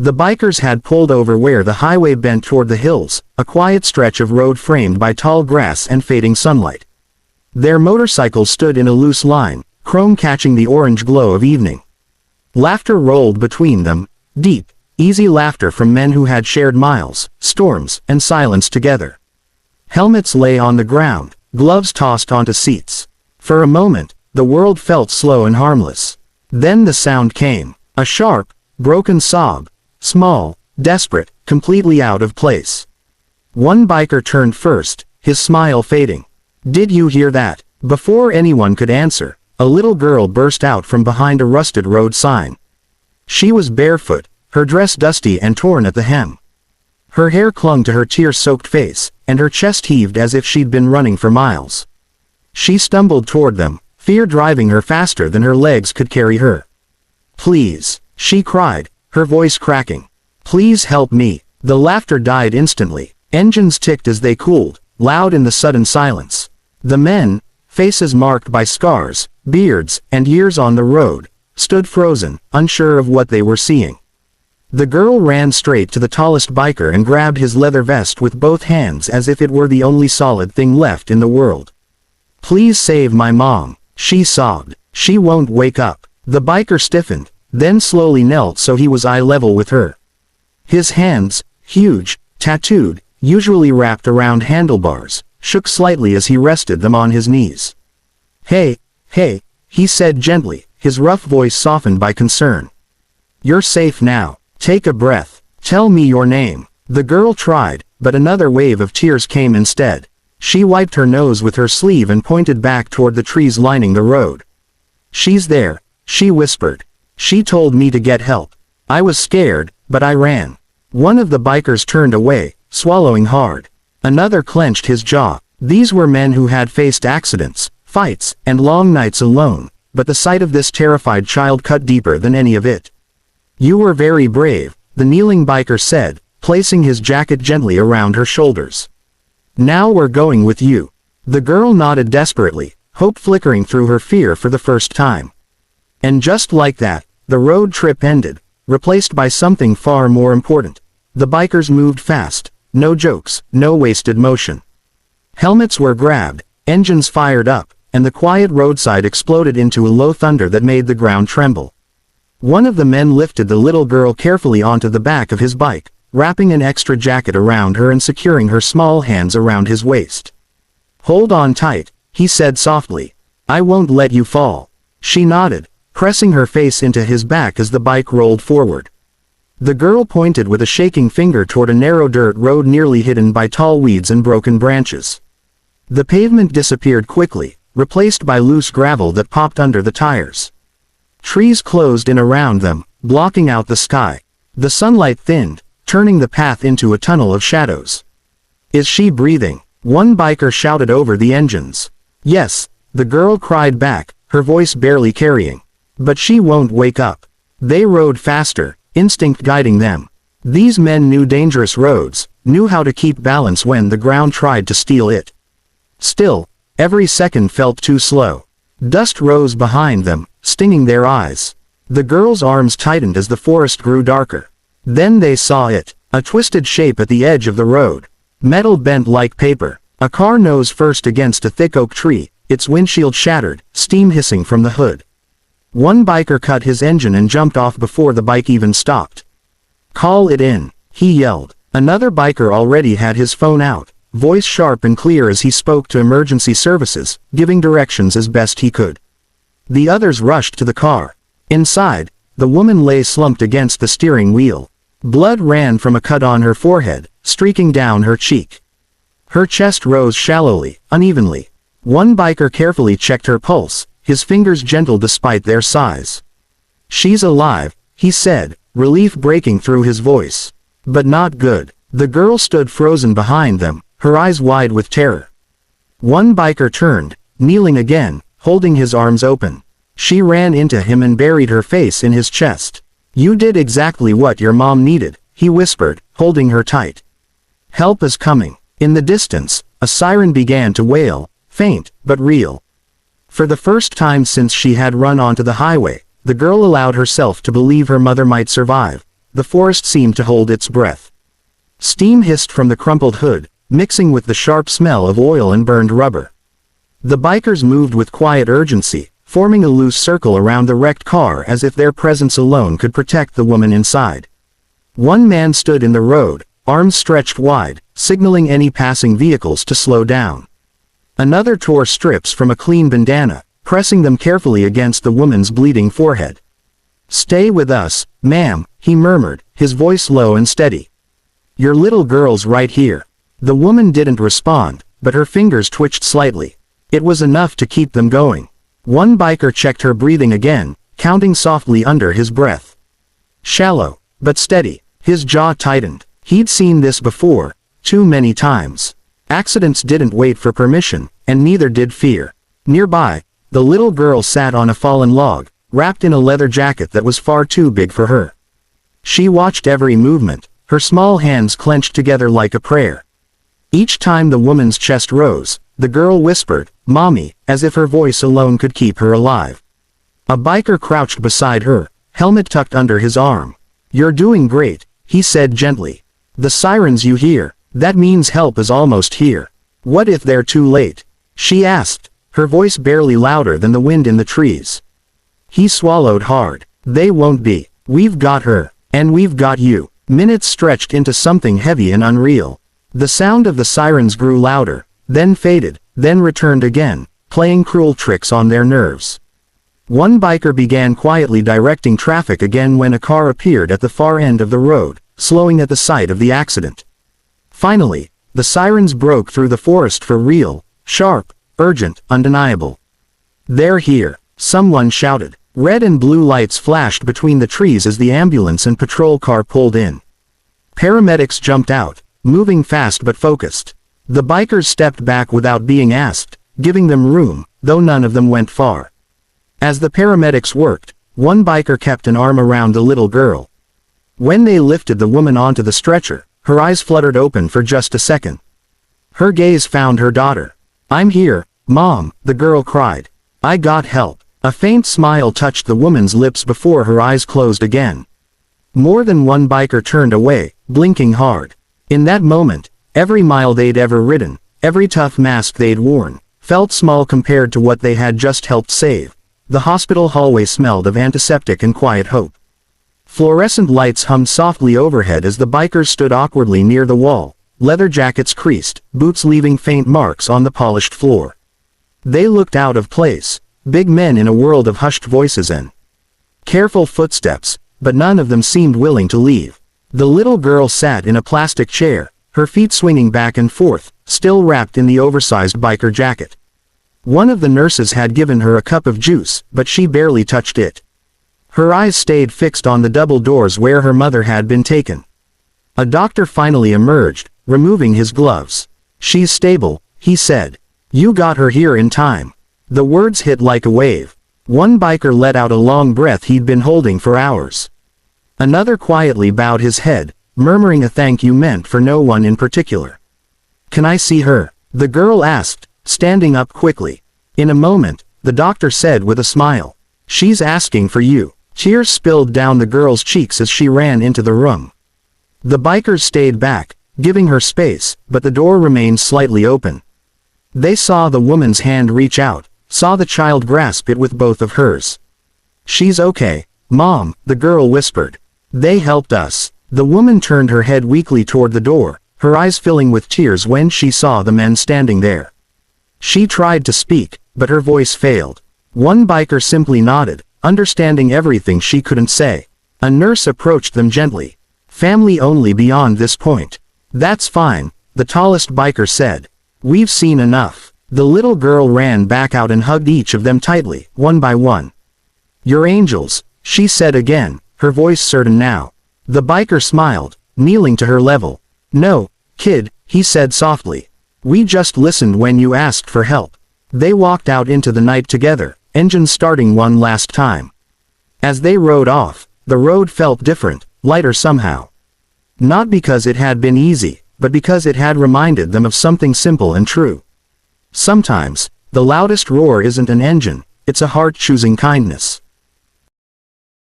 The bikers had pulled over where the highway bent toward the hills, a quiet stretch of road framed by tall grass and fading sunlight. Their motorcycles stood in a loose line, chrome catching the orange glow of evening. Laughter rolled between them, deep, easy laughter from men who had shared miles, storms, and silence together. Helmets lay on the ground, gloves tossed onto seats. For a moment, the world felt slow and harmless. Then the sound came, a sharp, broken sob, small, desperate, completely out of place. One biker turned first, his smile fading. "Did you hear that?" Before anyone could answer, a little girl burst out from behind a rusted road sign. She was barefoot, her dress dusty and torn at the hem. Her hair clung to her tear-soaked face, and her chest heaved as if she'd been running for miles. She stumbled toward them, fear driving her faster than her legs could carry her. "Please," she cried, her voice cracking. "Please help me." The laughter died instantly. Engines ticked as they cooled, loud in the sudden silence. The men, faces marked by scars, beards, and years on the road, stood frozen, unsure of what they were seeing. The girl ran straight to the tallest biker and grabbed his leather vest with both hands as if it were the only solid thing left in the world. "Please save my mom," she sobbed. "She won't wake up." The biker stiffened, then slowly knelt so he was eye level with her. His hands, huge, tattooed, usually wrapped around handlebars, shook slightly as he rested them on his knees. Hey, he said gently, his rough voice softened by concern. "You're safe now. Take a breath. Tell me your name." The girl tried, but another wave of tears came instead. She wiped her nose with her sleeve and pointed back toward the trees lining the road. "She's there," she whispered. "She told me to get help. I was scared, but I ran." One of the bikers turned away, swallowing hard. Another clenched his jaw. These were men who had faced accidents, fights, and long nights alone, but the sight of this terrified child cut deeper than any of it. "You were very brave," the kneeling biker said, placing his jacket gently around her shoulders. "Now we're going with you." The girl nodded desperately, hope flickering through her fear for the first time. And just like that, the road trip ended, replaced by something far more important. The bikers moved fast, no jokes, no wasted motion. Helmets were grabbed, engines fired up, and the quiet roadside exploded into a low thunder that made the ground tremble. One of the men lifted the little girl carefully onto the back of his bike, wrapping an extra jacket around her and securing her small hands around his waist. "Hold on tight," he said softly. "I won't let you fall." She nodded, pressing her face into his back as the bike rolled forward. The girl pointed with a shaking finger toward a narrow dirt road nearly hidden by tall weeds and broken branches. The pavement disappeared quickly, replaced by loose gravel that popped under the tires. Trees closed in around them, blocking out the sky. The sunlight thinned, turning the path into a tunnel of shadows. "Is she breathing?" one biker shouted over the engines. "Yes," the girl cried back, her voice barely carrying. "But she won't wake up." They rode faster, instinct guiding them. These men knew dangerous roads, knew how to keep balance when the ground tried to steal it. Still, every second felt too slow. Dust rose behind them, stinging their eyes. The girl's arms tightened as the forest grew darker. Then they saw it, a twisted shape at the edge of the road. Metal bent like paper. A car nose first against a thick oak tree, its windshield shattered, steam hissing from the hood. One biker cut his engine and jumped off before the bike even stopped. "Call it in," he yelled. Another biker already had his phone out, voice sharp and clear as he spoke to emergency services, giving directions as best he could. The others rushed to the car. Inside, the woman lay slumped against the steering wheel. Blood ran from a cut on her forehead, streaking down her cheek. Her chest rose shallowly, unevenly. One biker carefully checked her pulse, his fingers gentle despite their size. "She's alive," he said, relief breaking through his voice. "But not good." The girl stood frozen behind them, her eyes wide with terror. One biker turned, kneeling again, holding his arms open. She ran into him and buried her face in his chest. "You did exactly what your mom needed," he whispered, holding her tight. "Help is coming." In the distance, a siren began to wail, faint, but real. For the first time since she had run onto the highway, the girl allowed herself to believe her mother might survive, the forest seemed to hold its breath. Steam hissed from the crumpled hood, mixing with the sharp smell of oil and burned rubber. The bikers moved with quiet urgency, forming a loose circle around the wrecked car as if their presence alone could protect the woman inside. One man stood in the road, arms stretched wide, signaling any passing vehicles to slow down. Another tore strips from a clean bandana, pressing them carefully against the woman's bleeding forehead. "Stay with us, ma'am," he murmured, his voice low and steady. "Your little girl's right here." The woman didn't respond, but her fingers twitched slightly. It was enough to keep them going. One biker checked her breathing again, counting softly under his breath. Shallow, but steady. His jaw tightened. He'd seen this before, too many times. Accidents didn't wait for permission, and neither did fear. Nearby, the little girl sat on a fallen log, wrapped in a leather jacket that was far too big for her. She watched every movement, her small hands clenched together like a prayer. Each time the woman's chest rose, the girl whispered, "Mommy," as if her voice alone could keep her alive. A biker crouched beside her, helmet tucked under his arm. "You're doing great," he said gently. "The sirens you hear, that means help is almost here." "What if they're too late?" she asked, her voice barely louder than the wind in the trees. He swallowed hard. "They won't be. We've got her. And we've got you." Minutes stretched into something heavy and unreal. The sound of the sirens grew louder, then faded, then returned again, playing cruel tricks on their nerves. One biker began quietly directing traffic again when a car appeared at the far end of the road, slowing at the sight of the accident. Finally, the sirens broke through the forest for real, sharp, urgent, undeniable. "They're here," someone shouted. Red and blue lights flashed between the trees as the ambulance and patrol car pulled in. Paramedics jumped out, moving fast but focused. The bikers stepped back without being asked, giving them room, though none of them went far. As the paramedics worked, one biker kept an arm around the little girl. When they lifted the woman onto the stretcher, her eyes fluttered open for just a second. Her gaze found her daughter. "I'm here, Mom," the girl cried. "I got help." A faint smile touched the woman's lips before her eyes closed again. More than one biker turned away, blinking hard. In that moment, every mile they'd ever ridden, every tough mask they'd worn, felt small compared to what they had just helped save. The hospital hallway smelled of antiseptic and quiet hope. Fluorescent lights hummed softly overhead as the bikers stood awkwardly near the wall, leather jackets creased, boots leaving faint marks on the polished floor. They looked out of place, big men in a world of hushed voices and careful footsteps, but none of them seemed willing to leave. The little girl sat in a plastic chair, her feet swinging back and forth, still wrapped in the oversized biker jacket. One of the nurses had given her a cup of juice, but she barely touched it. Her eyes stayed fixed on the double doors where her mother had been taken. A doctor finally emerged, removing his gloves. "She's stable," he said. "You got her here in time." The words hit like a wave. One biker let out a long breath he'd been holding for hours. Another quietly bowed his head, murmuring a thank you meant for no one in particular. "Can I see her?" the girl asked, standing up quickly. In a moment, the doctor said with a smile. "She's asking for you." Tears spilled down the girl's cheeks as she ran into the room. The bikers stayed back, giving her space, but the door remained slightly open. They saw the woman's hand reach out, saw the child grasp it with both of hers. "She's okay, Mom," the girl whispered. "They helped us." The woman turned her head weakly toward the door, her eyes filling with tears when she saw the men standing there. She tried to speak, but her voice failed. One biker simply nodded, understanding everything she couldn't say. A nurse approached them gently. "Family only beyond this point." "That's fine," the tallest biker said. "We've seen enough." The little girl ran back out and hugged each of them tightly, one by one. "You're angels," she said again, her voice certain now. The biker smiled, kneeling to her level. "No, kid," he said softly. "We just listened when you asked for help." They walked out into the night together, engines starting one last time. As they rode off, the road felt different, lighter somehow. Not because it had been easy, but because it had reminded them of something simple and true. Sometimes, the loudest roar isn't an engine, it's a heart choosing kindness.